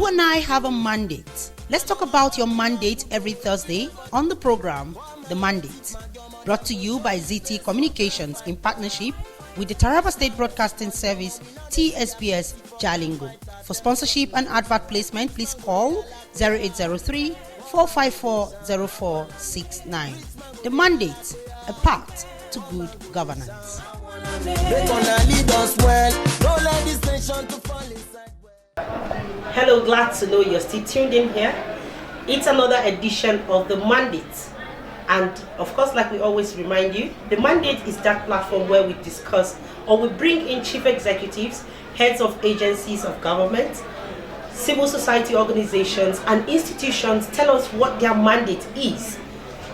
and I have a mandate. Let's talk about your mandate every Thursday on the program, The Mandate. Brought to you by ZT Communications in partnership with the Taraba State Broadcasting Service, TSBS Jalingo. For sponsorship and advert placement, please call 0803 454 0469. The Mandate, a path to good governance. Hello, glad to know you're still tuned in here. It's another edition of The Mandate. And of course, like we always remind you, The Mandate is that platform where we discuss or we bring in chief executives, heads of agencies of government, civil society organizations and institutions tell us what their mandate is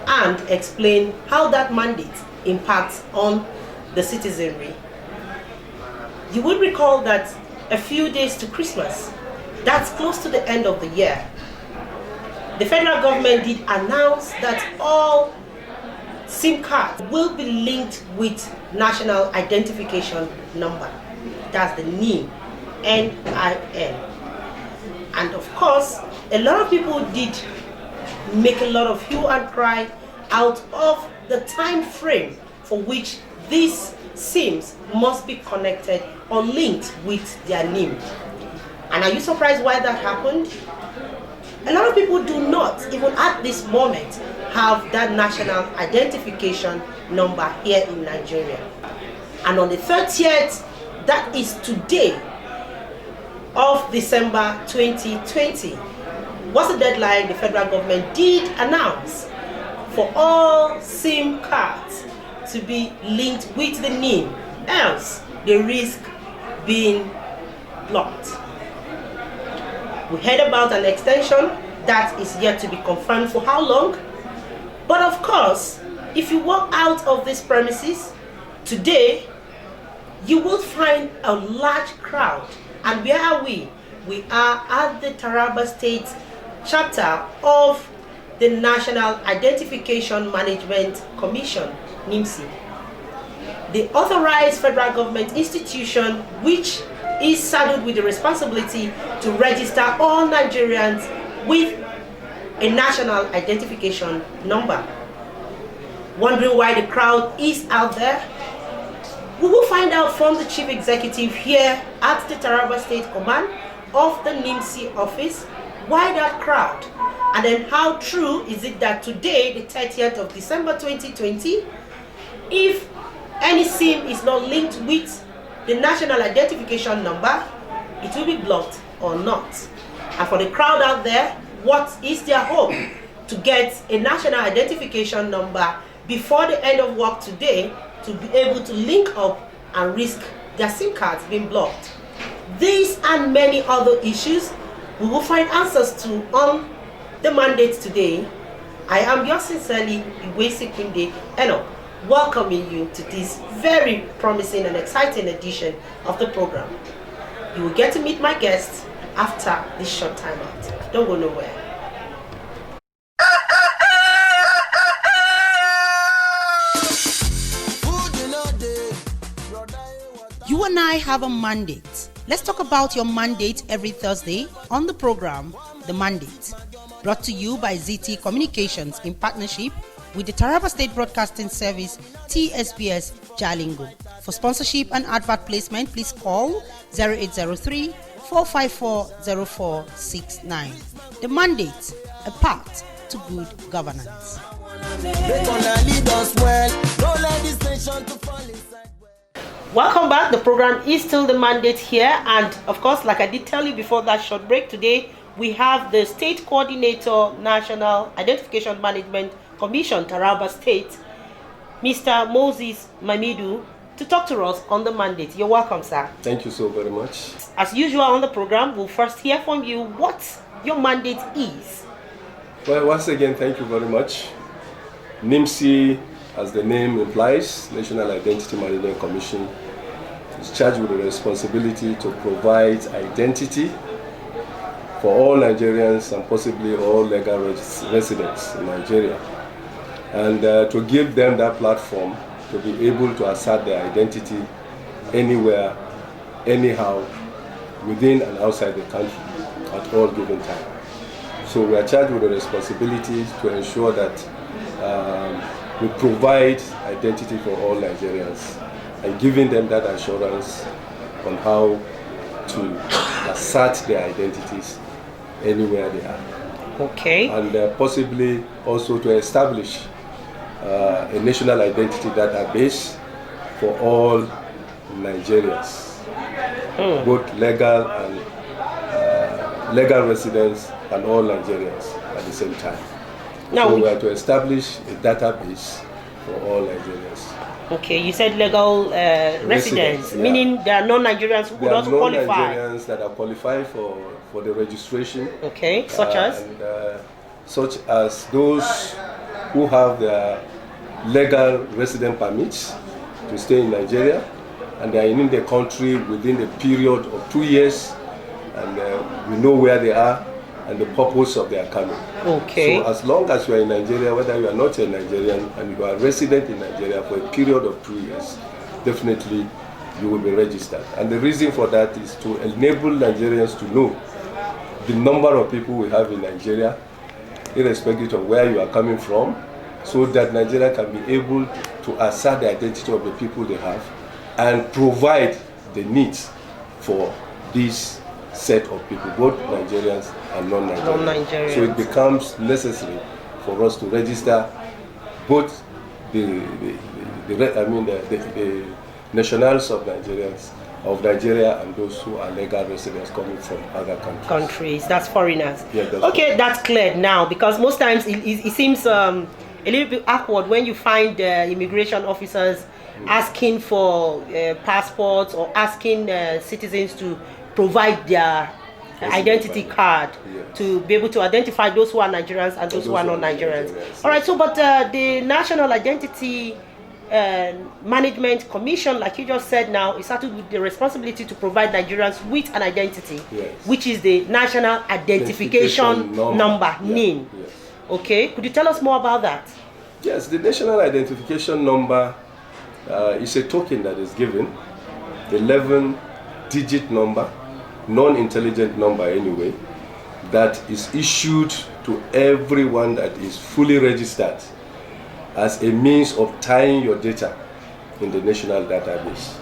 and explain how that mandate impacts on the citizenry. You would recall that a few days to Christmas, that's close to the end of the year, the federal government did announce that all SIM cards will be linked with National Identification Number. That's the NIN, N-I-N. And of course, a lot of people did make a lot of hue and cry out of the time frame for which these SIMs must be connected or linked with their NIM. And are you surprised why that happened? A lot of people do not, even at this moment, have that national identification number here in Nigeria. And on the 30th, that is today, of December 2020, was the deadline the federal government did announce for all SIM cards to be linked with the NIN, else they risk being blocked. We heard about an extension that is yet to be confirmed for how long. But of course, if you walk out of these premises today, you will find a large crowd. And where are we? We are at the Taraba State chapter of the National Identification Management Commission, NIMC. The authorized federal government institution which is saddled with the responsibility to register all Nigerians with a national identification number. Wondering why the crowd is out there? We will find out from the chief executive here at the Taraba State Command of the NIMC office why that crowd, and then how true is it that today, the 30th of December 2020, if any SIM is not linked with the national identification number, it will be blocked or not. And for the crowd out there, what is their hope? To get a national identification number before the end of work today to be able to link up and risk their SIM cards being blocked. These and many other issues we will find answers to on the mandate today. I am yours sincerely, Iwesi Kunde Enoch, welcoming you to this very promising and exciting edition of the program. You will get to meet my guests after this short time out. Don't go nowhere. You and I have a mandate. Let's talk about your mandate every Thursday on the program, The Mandate. Brought to you by ZT Communications in partnership with the Taraba State Broadcasting Service, TSBS Jalingo. For sponsorship and advert placement, please call 0803 454 0469. The Mandate, a path to good governance. Welcome back. The program is still The Mandate here, and of course, like I did tell you before that short break, today we have the State Coordinator, National Identification Management Commission, Taraba State, Mr. Moses Mamidu, to talk to us on the mandate. You're welcome, sir. Thank you so very much. As usual on the program, we'll first hear from you what your mandate is. Well, once again, thank you very much. NIMC, as the name implies, National Identity Management Commission, is charged with the responsibility to provide identity for all Nigerians and possibly all legal residents in Nigeria, and to give them that platform to be able to assert their identity anywhere, anyhow, within and outside the country. at all given time. So we are charged with the responsibility to ensure that we provide identity for all Nigerians and giving them that assurance on how to assert their identities anywhere they are. Okay. And possibly also to establish a national identity database for all Nigerians, both legal and legal residents and all Nigerians at the same time. Now, so we are to establish a database for all Nigerians. Okay, you said legal residents, yeah. Meaning there are non-Nigerians who could also qualify. There are non-Nigerians that are qualified for the registration. Okay, such as? Such as those who have their legal resident permits to stay in Nigeria, and they are in the country within the period of 2 years, and we know where they are and the purpose of their coming. Okay. So as long as you are in Nigeria, whether you are not a Nigerian and you are a resident in Nigeria for a period of 2 years, definitely you will be registered. And the reason for that is to enable Nigerians to know the number of people we have in Nigeria, irrespective of where you are coming from, so that Nigeria can be able to assert the identity of the people they have and provide the needs for this set of people, both Nigerians and non-Nigerians. So it becomes necessary for us to register both the nationals of Nigeria and those who are legal residents coming from other countries. That's foreigners. Yeah, that's okay, that's cleared now, because most times it seems a little bit awkward when you find immigration officers asking for passports or asking citizens to provide their identity card to be able to identify those who are Nigerians and those who are not Nigerians. All right, so but the National Identity Management Commission, like you just said now, is started with the responsibility to provide Nigerians with an identity, which is the National Identification Number, NIN. Yes. Okay, could you tell us more about that? Yes, the National Identification Number is a token that is given, 11-digit number, non-intelligent number anyway, that is issued to everyone that is fully registered as a means of tying your data in the national database.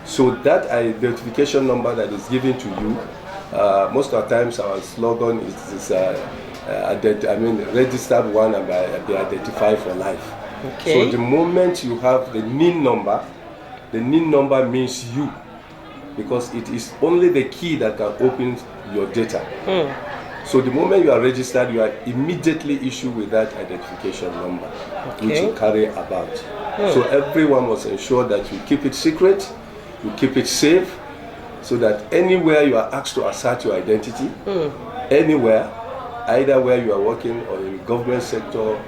So that identification number that is given to you, most of the times our slogan is registered one and be identified for life. Okay. So the moment you have the NIN number means you, because it is only the key that can open your data. So the moment you are registered, you are immediately issued with that identification number, which you carry about. So everyone must ensure that you keep it secret, you keep it safe, so that anywhere you are asked to assert your identity, anywhere, either where you are working or in the government sector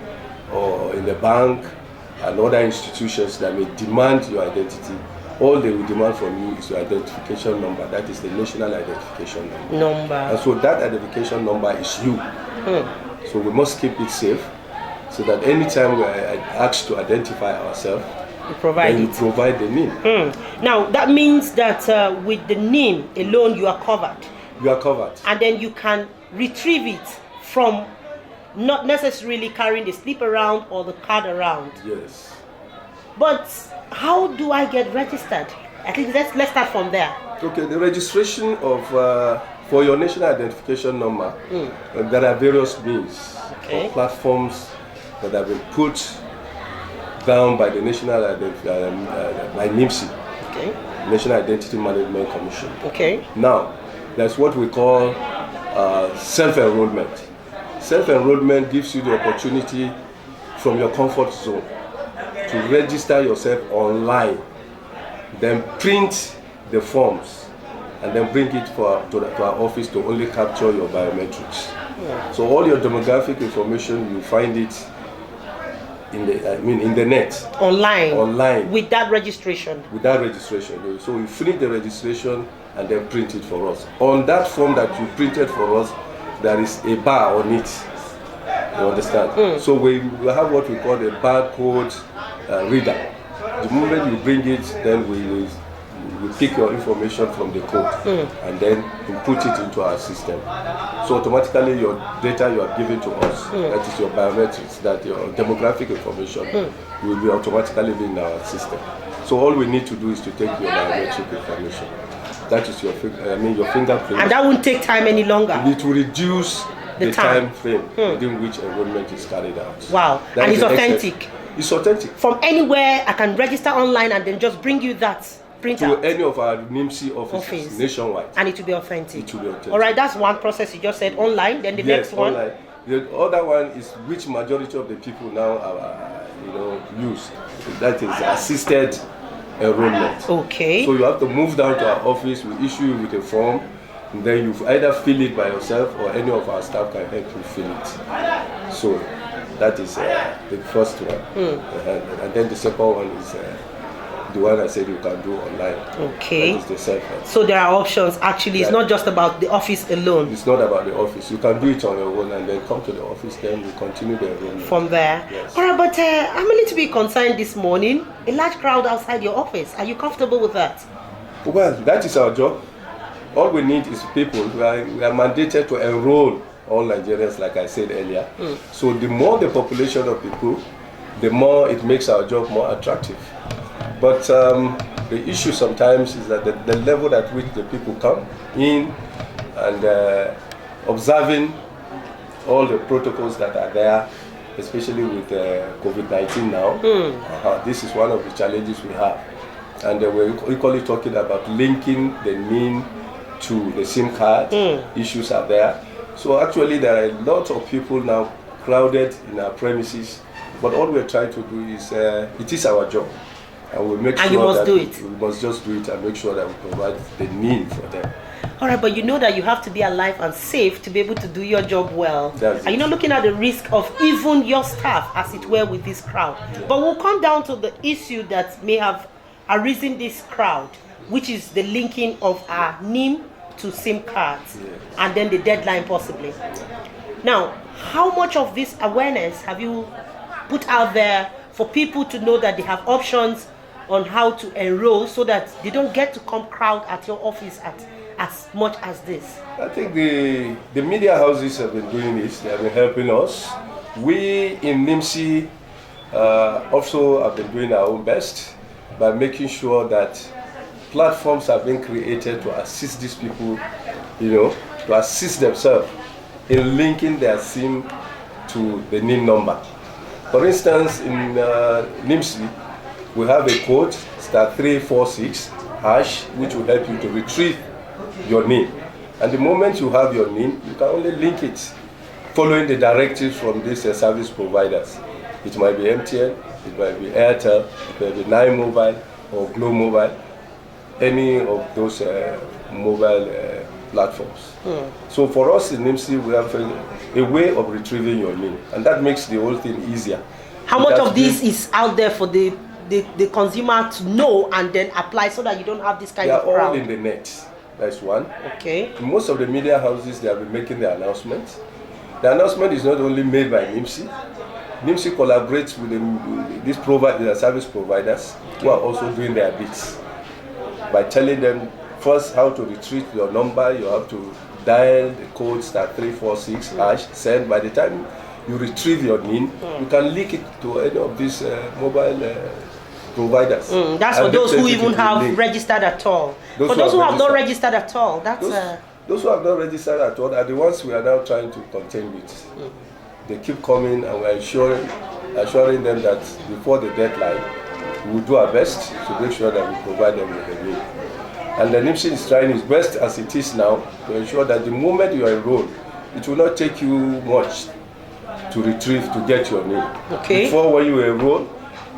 or in the bank and other institutions that may demand your identity, all they will demand from you is your identification number. That is the national identification number. And so that identification number is you. So we must keep it safe, so that anytime we are asked to identify ourselves, you provide the NIN. Now that means that with the NIN alone you are covered. You are covered. And then you can retrieve it from not necessarily carrying the slip around or the card around. Yes. But how do I get registered? I think let's start from there. Okay, the registration of for your national identification number, there are various means or platforms that have been put down by the National by NIMC, National Identity Management Commission. Now, that's what we call self-enrollment. Self-enrollment gives you the opportunity from your comfort zone to register yourself online, then print the forms, and then bring it to our office to only capture your biometrics. So all your demographic information, you find it in the net. Online. With that registration. So you fill the registration and then print it for us. On that form that you printed for us, there is a bar on it. You understand? So we have what we call a barcode reader. The moment you bring it, then we pick your information from the code and then input it into our system. So automatically your data you are giving to us, that is your biometrics, that your demographic information will be automatically in our system. So all we need to do is to take your biometric information. That is your fingerprint. And that won't take time any longer. It will reduce the time frame within which enrollment is carried out. Wow. That and is it's authentic. It's authentic. From anywhere, I can register online and then just bring you that printout. To any of our NIMC offices nationwide. And it will be authentic. It will be authentic. All right, that's one process you just said, online. Then the next one. Online. The other one is which majority of the people now are, use. That is assisted enrollment. Okay. So you have to move down to our office. We issue you with a form. And then you either fill it by yourself or any of our staff can help you fill it. So that is the first one. And then the second one is the one I said you can do online. Okay. That is the second. So there are options. Actually, it's not just about the office alone. It's not about the office. You can do it on your own and then come to the office. Then we continue the enrollment. From there. Yes. All right, but I'm a little bit concerned this morning. A large crowd outside your office. Are you comfortable with that? Well, that is our job. All we need is people. We are mandated to enroll all Nigerians, like I said earlier. So the more the population of people, the more it makes our job more attractive. But the issue sometimes is that the level at which the people come in and observing all the protocols that are there, especially with COVID-19 now, this is one of the challenges we have. And we're equally talking about linking the NIN to the SIM card. Issues are there. So actually there are a lot of people now crowded in our premises, but all we're trying to do is, it is our job. And we'll make sure that we must just do it and make sure that we provide the need for them. All right, but you know that you have to be alive and safe to be able to do your job well. And you're not looking at the risk of even your staff, as it were, with this crowd. But we'll come down to the issue that may have arisen this crowd, which is the linking of our NIM to SIM cards, and then the deadline possibly. Now, how much of this awareness have you put out there for people to know that they have options on how to enroll so that they don't get to come crowd at your office at as much as this? I think the media houses have been doing this. They have been helping us. We in NIMC also have been doing our own best by making sure that platforms have been created to assist these people, to assist themselves in linking their SIM to the NIN number. For instance, in NIMC, we have a code, *346#, which will help you to retrieve your NIN. And the moment you have your NIN, you can only link it following the directives from these service providers. It might be MTN, it might be Airtel, it might be NIMC or Glo Mobile, any of those mobile platforms. So for us in NIMC, we have a way of retrieving your NIN, and that makes the whole thing easier. How much of this is out there for the consumer to know and then apply so that you don't have this kind of crowd? They are all in the net. That's one. Okay. In most of the media houses, they have been making the announcement. The announcement is not only made by NIMC. NIMC collaborates with the service providers who are also doing their bits by telling them first how to retrieve your number. You have to dial the code *346#, send. By the time you retrieve your NIN, you can link it to any of these mobile providers. That's for those who even have registered at all. For those who have not registered at all, that's those who have not registered at all are the ones we are now trying to contend with. They keep coming, and we are assuring them that before the deadline, we will do our best to make sure that we provide them with the NIN. And the NIMC is trying its best as it is now to ensure that the moment you are enrolled, it will not take you much to get your NIN. Okay. Before, when you enroll,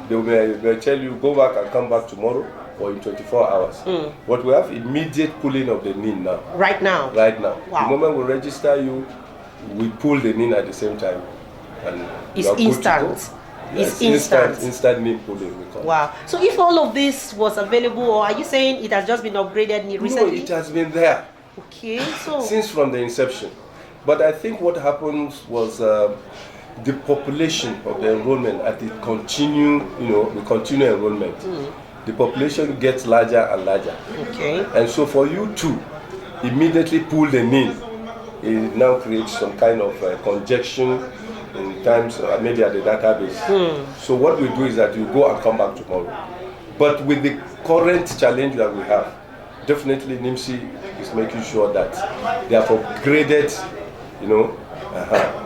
they will tell you go back and come back tomorrow or in 24 hours. But we have immediate pulling of the NIN now. Right now? Right now. Wow. The moment we register you, we pull the NIN at the same time. And it's instant. It's instant. Instant NIN pulling. Wow. So if all of this was available, or are you saying it has just been upgraded recently? No, it has been there. Okay, so since from the inception. But I think what happened was the population of the enrollment, as it continue, the continued enrollment, the population gets larger and larger. Okay. And so for you to immediately pull the NIN, it now creates some kind of congestion in terms of maybe at the database. So what we do is that you go and come back tomorrow. But with the current challenge that we have, definitely NIMC is making sure that they have upgraded,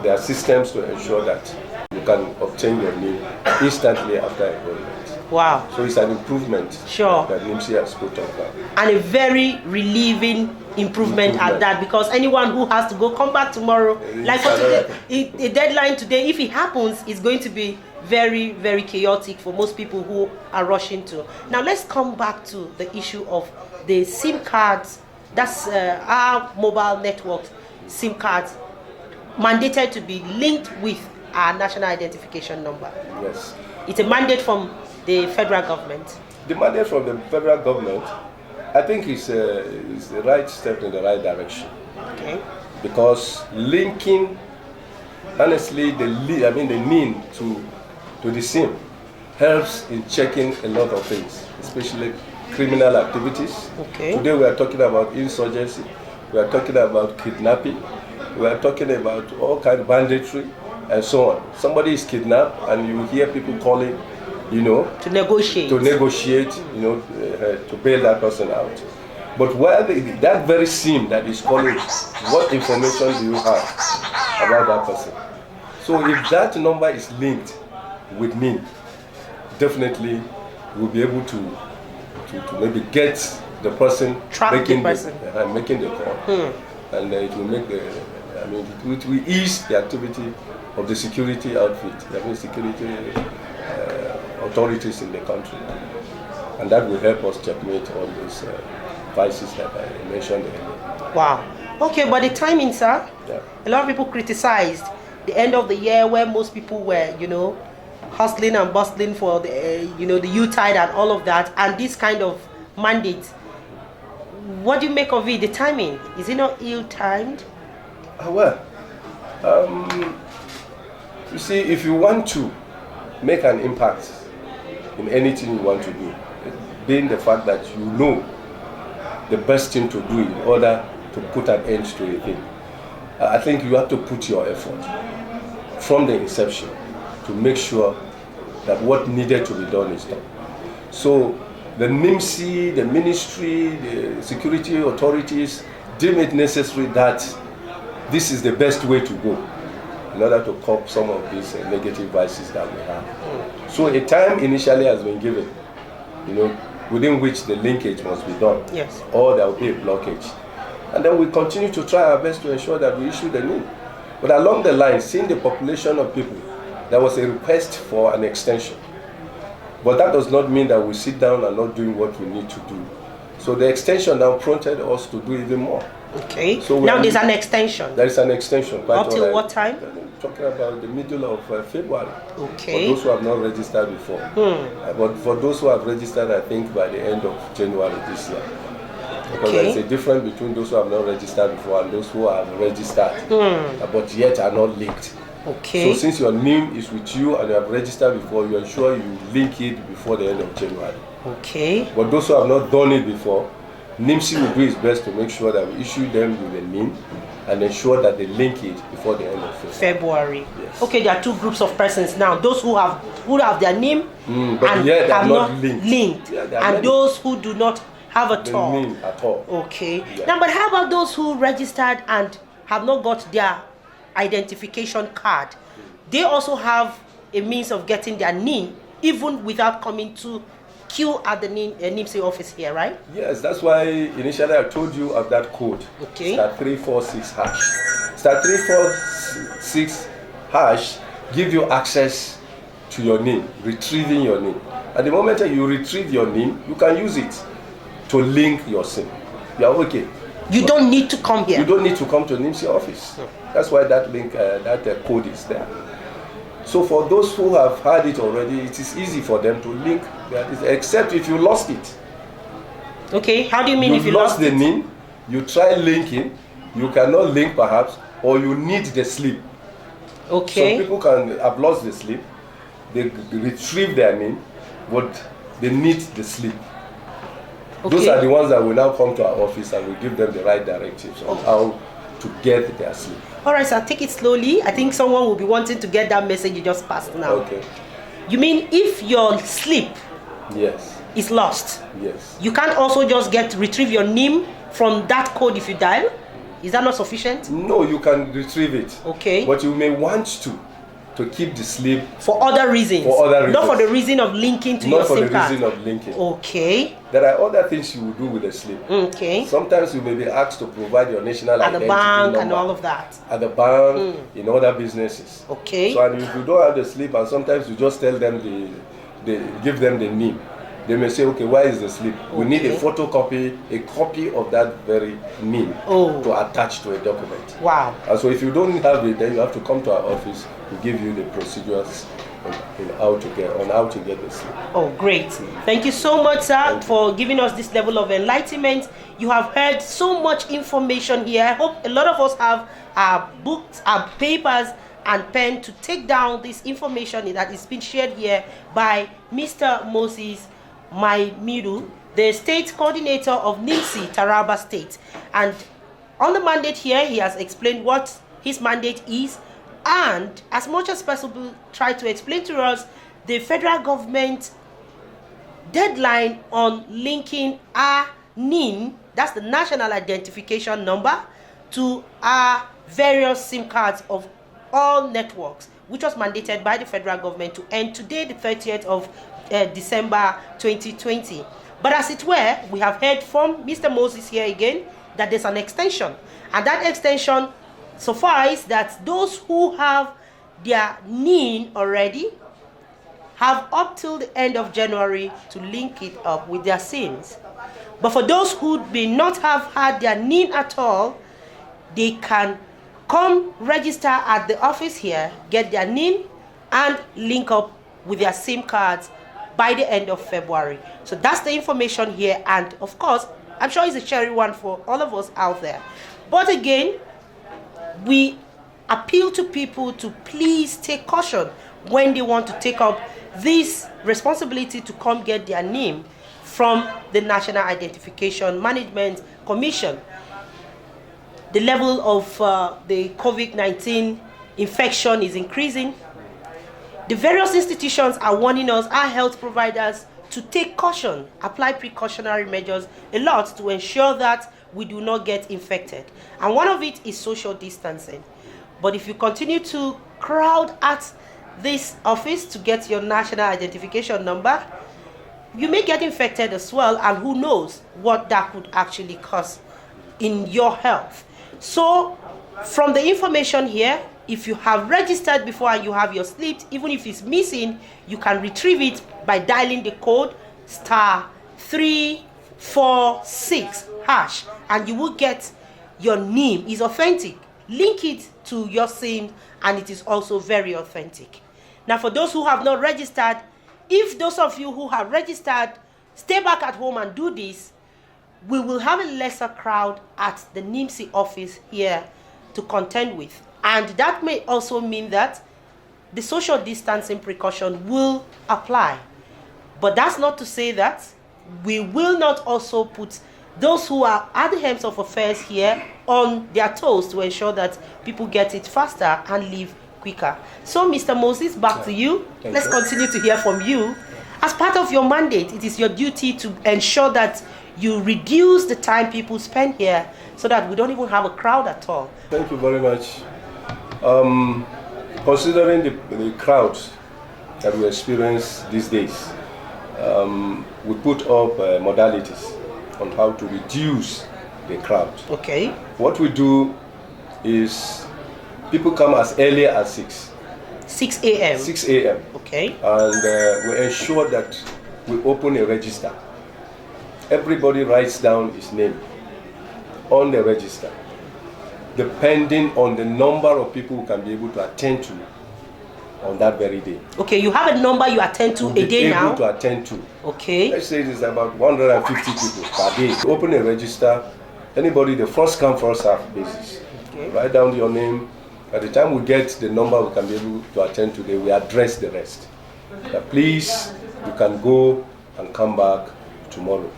their systems to ensure that you can obtain your NIN instantly after enrollment. Wow. So it's an improvement Sure. that NIMC has put on that. And a very relieving improvement at that, because anyone who has to come back tomorrow, like for today, the deadline today, if it happens, is going to be very, very chaotic for most people who are rushing to. Now let's come back to the issue of the SIM cards. That's our mobile network SIM cards mandated to be linked with our national identification number. Yes. It's a mandate from the federal government. The mandate from the federal government, I think, is the right step in the right direction. Okay. Because linking, honestly, the NIN to the SIM helps in checking a lot of things, especially criminal activities. Okay. Today we are talking about insurgency, we are talking about kidnapping, we are talking about all kinds of banditry and so on. Somebody is kidnapped and you hear people calling, to negotiate, to bail that person out. But where that very SIM that is calling, what information do you have about that person? So if that number is linked with NIN, definitely we'll be able to maybe get the person making the call, and it will make it will ease the activity of the security outfit, security authorities in the country, and that will help us checkmate all those vices that I mentioned earlier. Wow. Okay, but the timing, sir. Yeah. A lot of people criticized the end of the year where most people were, hustling and bustling for the, the Yuletide and all of that, and this kind of mandate. What do you make of it? The timing, is it not ill-timed? You see, if you want to make an impact in anything you want to do, being the fact that you know the best thing to do in order to put an end to a thing, I think you have to put your effort from the inception to make sure that what needed to be done is done. So the NIMC, the ministry, the security authorities deem it necessary that this is the best way to go in order to curb some of these negative vices that we have. So a time initially has been given, within which the linkage must be done. Yes. Or there will be a blockage. And then we continue to try our best to ensure that we issue the NIN. But along the line, seeing the population of people, there was a request for an extension. But that does not mean that we sit down and not doing what we need to do. So the extension now prompted us to do even more. Okay. So now there's an extension. There is an extension. Up till what time? Talking about the middle of February. Okay. For those who have not registered before. But for those who have registered, I think by the end of January this year. Because there is a difference between those who have not registered before and those who have registered, but yet are not linked. Okay. So since your name is with you and you have registered before, you ensure you link it before the end of January. Okay. But those who have not done it before, NIMC will do its best to make sure that we issue them with a NIN and ensure that they link it before the end of February. Yes. Okay, there are two groups of persons now. Those who have their name but and yet have not linked. Yeah, and those who do not have at all. NIN at all. Okay. Yeah. Now, but how about those who registered and have not got their identification card? They also have a means of getting their NIN even without coming to queue at the NIMC office here, right? Yes, that's why initially I told you of that code. Okay. Star 346 hash. Star 346 hash give you access to your NIN, retrieving your NIN. At the moment that you retrieve your NIN, you can use it to link your SIM. You are okay. You don't need to come here. You don't need to come to NIMC office. That's why that link, that code is there. So for those who have had it already, it is easy for them to link that, except if you lost it. Okay, how do you mean if you lost the NIN, you try linking, you cannot link perhaps, or you need the slip. Okay. So people can have lost the slip, they retrieve their NIN, but they need the slip. Okay. Those are the ones that will now come to our office and we give them the right directives on how to get their slip. All right, sir, take it slowly. I think someone will be wanting to get that message you just passed now. Okay. You mean if your slip Yes. is lost, Yes. you can't also just retrieve your NIM from that code if you dial? Is that not sufficient? No, you can retrieve it. Okay. But you may want to keep the slip For other reasons. For other reasons. Not for the reason of linking to not your for SIM the card. reason of linking. Okay. There are other things you will do with the slip. Okay. Sometimes you may be asked to provide your national At the identity bank number and all of that. at the bank, in other businesses. Okay. So and if you don't have the slip, and sometimes you just tell them give them the NIM. They may say, okay, where is the slip? We need a photocopy, a copy of that very NIM to attach to a document. Wow. And so if you don't have it, then you have to come to our office. We give you the procedures on how to get the slip. Oh, great. Thank you so much, sir, for giving us this level of enlightenment. You have heard so much information here. I hope a lot of us have our books, our papers, and pen to take down this information that is being shared here by Mr. Moses Maimiru, the state coordinator of NIMC Taraba State. And on the mandate here, he has explained what his mandate is, and as much as possible, try to explain to us the federal government deadline on linking our NIN, that's the national identification number, to our various SIM cards of all networks, which was mandated by the federal government to end today, the 30th of December 2020. But as it were, we have heard from Mr. Moses here again that there's an extension, and that extension so far is that those who have their NIN already have up till the end of January to link it up with their SIMs. But for those who may not have had their NIN at all, they can come register at the office here, get their NIN, and link up with their SIM cards by the end of February. So that's the information here, and of course, I'm sure it's a cherry one for all of us out there. But again, we appeal to people to please take caution when they want to take up this responsibility to come get their NIM from the National Identification Management Commission. The level of the COVID-19 infection is increasing. The various institutions are warning us, our health providers, to take caution, apply precautionary measures a lot to ensure that we do not get infected. And one of it is social distancing. But if you continue to crowd at this office to get your national identification number, you may get infected as well, and who knows what that could actually cause in your health. So from the information here, if you have registered before and you have your slip, even if it's missing, you can retrieve it by dialing the code *346# and you will get your NIM. Is authentic. Link it to your SIM, and it is also very authentic. Now, for those who have not registered, if those of you who have registered stay back at home and do this, we will have a lesser crowd at the NIMC office here to contend with. And that may also mean that the social distancing precaution will apply. But that's not to say that we will not also put those who are at the helms of affairs here on their toes to ensure that people get it faster and leave quicker. So, Mr. Moses, back to you. Let's continue to hear from you. As part of your mandate, it is your duty to ensure that you reduce the time people spend here so that we don't even have a crowd at all. Thank you very much. Considering the crowds that we experience these days, we put up modalities on how to reduce the crowd. Okay. What we do is people come as early as 6 a.m. 6 a.m. Okay. And we ensure that we open a register. Everybody writes down his name on the register, depending on the number of people who can be able to attend to on that very day. Okay, you have a number you attend to a day now? Able to attend to. Okay. Let's say it is about 150 people per day. Open a register. Anybody, the first come, first serve basis. Okay. Write down your name. By the time we get the number we can be able to attend to, we address the rest. Please, you can go and come back tomorrow.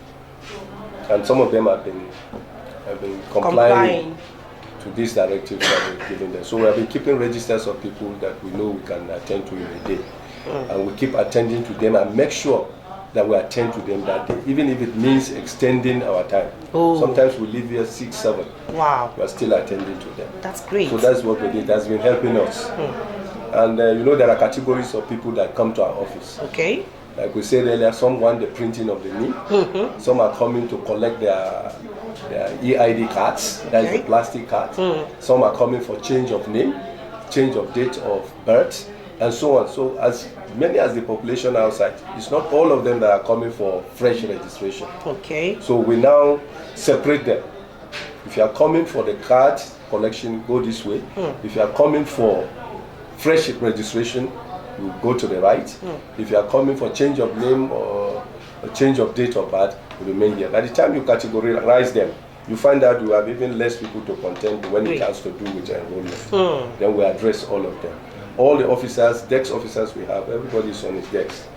And some of them have been complying to this directive that we're giving them. So we have been keeping registers of people that we know we can attend to in a day. And we keep attending to them and make sure that we attend to them that day, even if it means extending our time. Sometimes we leave here 6, 7. Wow. We are still attending to them. That's great. So that's what we did. That's been helping us. And you know, there are categories of people that come to our office. Okay. Like we said earlier, some want the printing of the NIM. Some are coming to collect their EID cards, that's the plastic cards. Some are coming for change of name, change of date of birth, and so on. So as many as the population outside, it's not all of them that are coming for fresh registration. Okay. So we now separate them. If you are coming for the card collection, go this way. If you are coming for fresh registration, you go to the right. If you are coming for change of name or a change of date of birth, you remain here. By the time you categorize them, you find out you have even less people to contend when it has to do with enrollment. Then we address all of them. All the officers, desk officers we have, everybody is on his desk.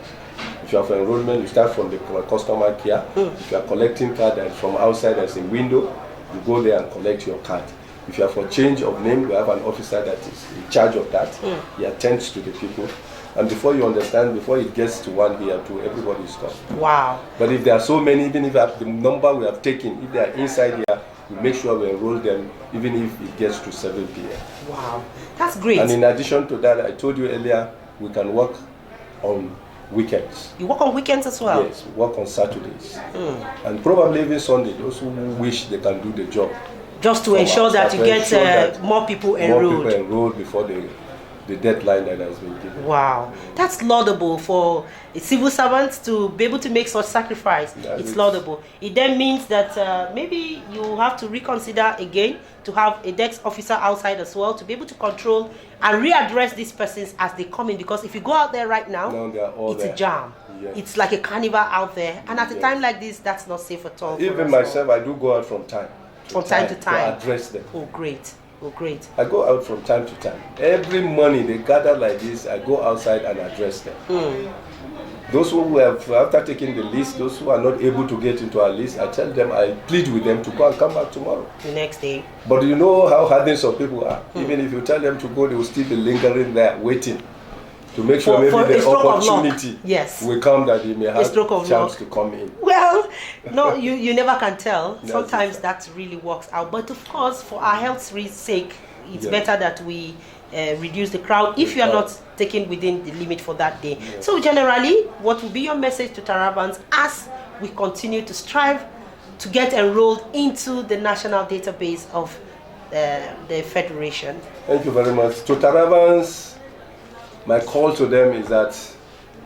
If you have enrollment, you start from the customer care. If you are collecting card and from outside as a window, you go there and collect your card. If you are for change of name, we have an officer that is in charge of that. He attends to the people. And before you understand, before it gets to 1 here, 2, everybody is gone. Wow. But if there are so many, even if the number we have taken, if they are inside here, we make sure we enroll them, even if it gets to 7 p.m. Wow. That's great. And in addition to that, I told you earlier, we can work on weekends. You work on weekends as well? Yes, we work on Saturdays. And probably even Sunday, those who wish they can do the job. Just to ensure that you get more people enrolled. More people enrolled before the deadline that has been given. Wow, that's laudable for a civil servant to be able to make such sacrifice. It's laudable. It then means that maybe you have to reconsider again to have a desk officer outside as well to be able to control and readdress these persons as they come in, because if you go out there right now, it's a jam. Yes. It's like a carnival out there, and at a time like this, that's not safe at all. Even myself, I do go out from time to time to address them. Oh, great. Oh, great. I go out from time to time. Every morning they gather like this, I go outside and address them. Those who have, after taking the list, those who are not able to get into our list, I tell them, I plead with them to go and come back tomorrow. The next day. But you know how hardened some people are. Even if you tell them to go, they will still be lingering there, waiting to make sure maybe the opportunity will come that they may have a chance to come in. Well, no, you never can tell. Sometimes that really works out. But of course, for our health's sake, it's better that we reduce the crowd if you are not taken within the limit for that day. So generally, what will be your message to Tarabans as we continue to strive to get enrolled into the national database of the Federation? Thank you very much. To Tarabans, my call to them is that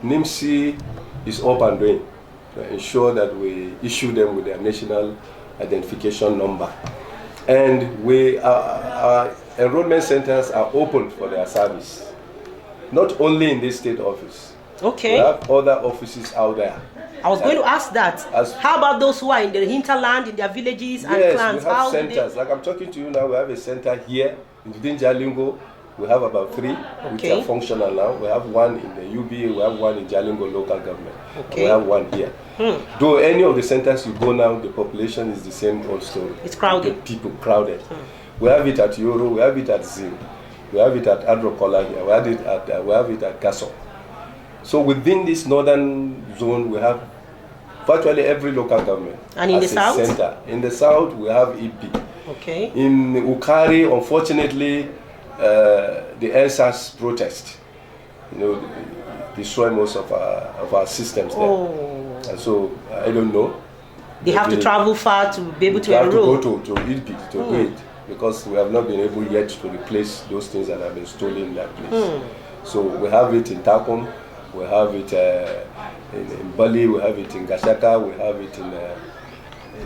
NIMC is up and doing to ensure that we issue them with their national identification number. And our enrollment centers are open for their service, not only in this state office. Okay. We have other offices out there. I was going to ask that. How about those who are in the hinterland, in their villages and clans? Yes, we have centers. Like I'm talking to you now, we have a center here within Jalingo. We have about 3 which are functional now. We have one in the UBA, we have one in Jalingo local government. We have one here. Though any of the centers you go now, the population is the same old story. It's crowded. The people crowded. We have it at Yoro, we have it at Zim, we have it at Adrokola here, we have it at Gaso. So within this northern zone, we have virtually every local government. And in the south? Center. In the south, we have EP. Okay. In Ukari, unfortunately, the NSAS protest, destroy most of our systems there. And so I don't know. They have to travel far to be able to enroll. Have to go to IDP to do it, because we have not been able yet to replace those things that have been stolen in that place. So we have it in Takum, we have it in Bali, we have it in Gashaka, we have it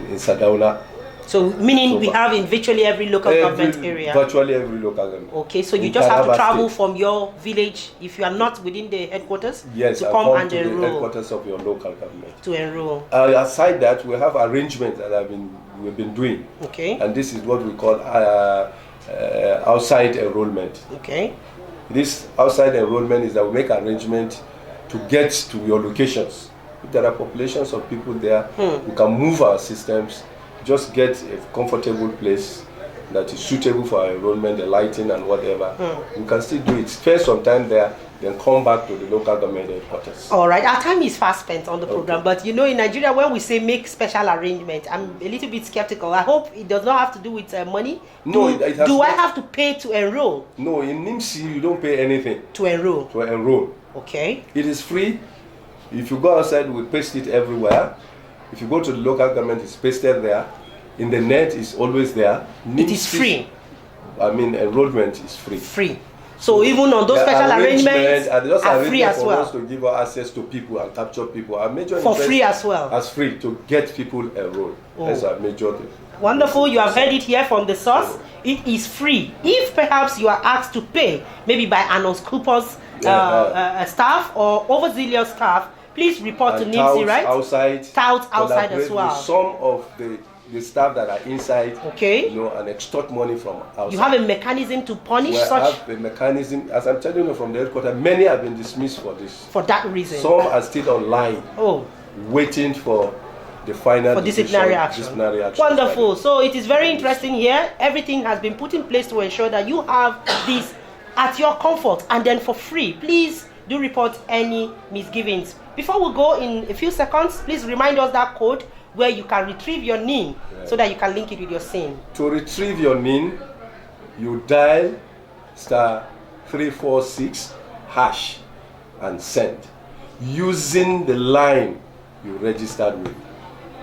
in Sadauna. So meaning we have in virtually every local government area? Virtually every local government. Okay, so you just have to travel from your village, if you are not within the headquarters, to come and enroll. The headquarters of your local government. To enroll. Aside that, we have arrangements that we've been doing. Okay. And this is what we call outside enrollment. Okay. This outside enrollment is that we make arrangements to get to your locations If there are populations of people there, we can move our systems, just get a comfortable place that is suitable for our enrollment, the lighting and whatever. We can still do it. Spend some time there, then come back to the local government headquarters. All right, our time is fast spent on the program, but you know, in Nigeria, when we say make special arrangement, I'm a little bit skeptical. I hope it does not have to do with money. No, it has do I not. have to pay to enroll? No, in NIMC, you don't pay anything To enroll. to enroll. Okay. It is free. If you go outside, we paste it everywhere. If you go to the local government, it's pasted there. In the net, it's always there. It is free. I mean, enrollment is free. Free. So even on those The special arrangements just are free as for well. us to give us access to people and capture people. Our major For interest free as well. As free to get people enrolled. That's our major. Wonderful. You have heard it here from the source. It is free. If perhaps you are asked to pay, maybe by an unscrupulous staff or overzealous staff, please report to NIMC, right? Tout outside as well. With some of the staff that are inside, okay, you know, and extort money from outside. You have a mechanism to punish such? Have a mechanism, as I'm telling you from the headquarters, many have been dismissed for this. For that reason? Some are still online, waiting for the final disciplinary action. Wonderful. So it is very interesting here. Everything has been put in place to ensure that you have this at your comfort and then for free. Please do report any misgivings. Before we go in a few seconds, please remind us that code where you can retrieve your NIN so that you can link it with your SIM. To retrieve your NIN, you dial *346# and send using the line you registered with.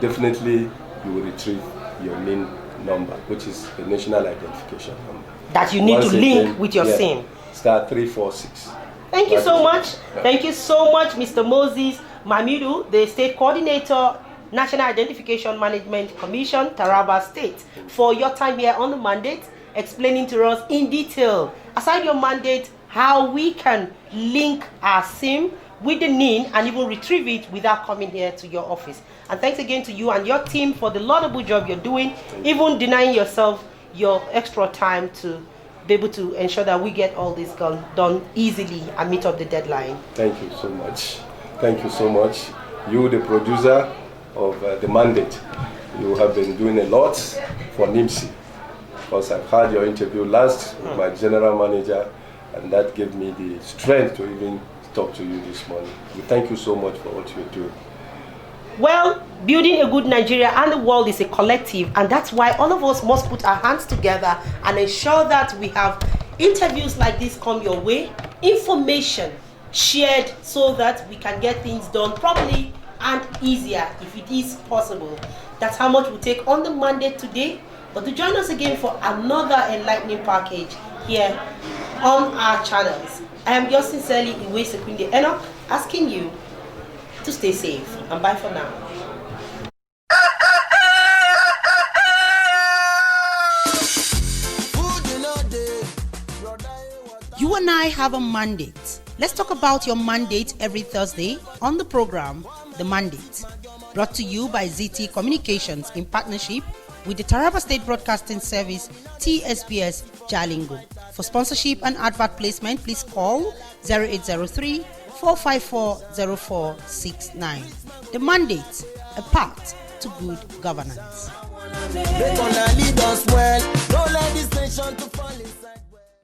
Definitely you will retrieve your NIN number, which is the national identification number that you need to link with your SIM. *346. Thank you so much. Thank you so much, Mr. Moses Mamidu, the State Coordinator, National Identification Management Commission, Taraba State, for your time here on the mandate, explaining to us in detail, aside your mandate, how we can link our SIM with the NIN and even retrieve it without coming here to your office. And thanks again to you and your team for the laudable job you're doing, even denying yourself your extra time to be able to ensure that we get all this done easily and meet up the deadline. Thank you so much. Thank you so much. You, the producer of the mandate, you have been doing a lot for NIMC, because I've had your interview last with my general manager, and that gave me the strength to even talk to you this morning. We thank you so much for what you're doing. Well, building a good Nigeria and the world is a collective, and that's why all of us must put our hands together and ensure that we have interviews like this come your way, information shared so that we can get things done properly and easier if it is possible. That's how much we take on the mandate today. But to join us again for another enlightening package here on our channels, I am yours sincerely, Iwe Sekunde Enoch, asking you to stay safe, and bye for now. You and I have a mandate. Let's talk about your mandate every Thursday on the program, The Mandate. Brought to you by ZT Communications in partnership with the Taraba State Broadcasting Service, TSBS Jalingo. For sponsorship and advert placement, please call 0803 4540469. The Mandate, a path to good governance. They're gonna lead us well. Don't let this nation to